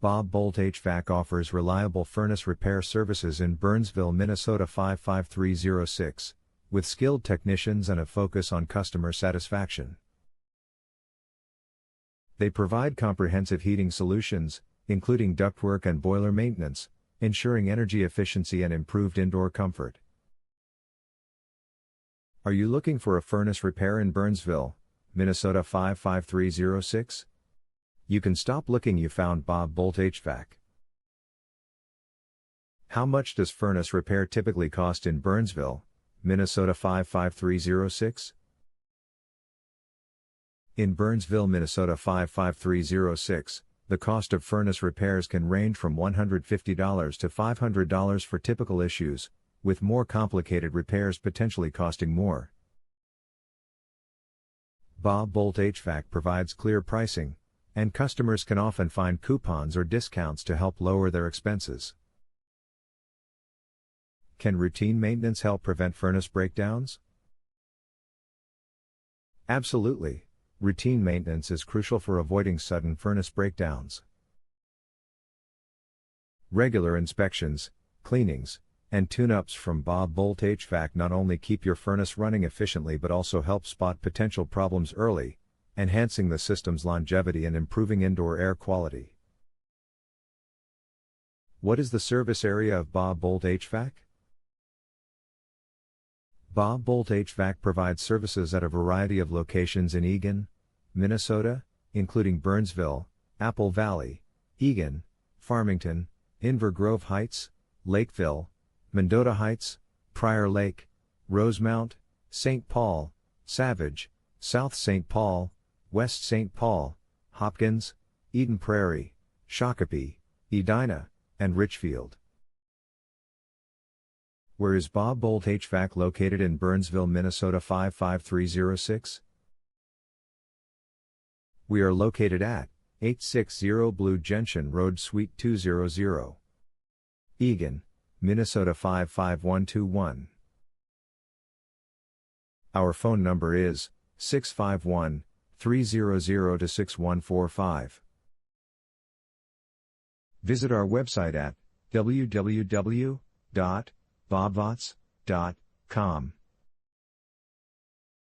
Boldt HVAC offers reliable furnace repair services in Burnsville, Minnesota 55306, with skilled technicians and a focus on customer satisfaction. They provide comprehensive heating solutions, including ductwork and boiler maintenance, ensuring energy efficiency and improved indoor comfort. Are you looking for a furnace repair in Burnsville, Minnesota 55306? You can stop looking, you found Boldt HVAC. How much does furnace repair typically cost in Burnsville, Minnesota 55306? In Burnsville, Minnesota 55306, the cost of furnace repairs can range from $150 to $500 for typical issues, with more complicated repairs potentially costing more. Boldt HVAC provides clear pricing, and customers can often find coupons or discounts to help lower their expenses. Can routine maintenance help prevent furnace breakdowns? Absolutely. Routine maintenance is crucial for avoiding sudden furnace breakdowns. Regular inspections, cleanings, and tune-ups from Boldt HVAC not only keep your furnace running efficiently but also help spot potential problems early, enhancing the system's longevity and improving indoor air quality. What is the service area of Boldt HVAC? Boldt HVAC provides services at a variety of locations in Eagan, Minnesota, including Burnsville, Apple Valley, Eagan, Farmington, Inver Grove Heights, Lakeville, Mendota Heights, Prairie Lake, Rosemount, St. Paul, Savage, South St. Paul, West St. Paul, Hopkins, Eden Prairie, Shakopee, Edina, and Richfield. Where is Boldt HVAC located in Burnsville, Minnesota 55306? We are located at 860 Blue Gentian Road, Suite 200, Eagan, Minnesota 55121. Our phone number is 651-300-6145. Visit our website at www.bobvots.com.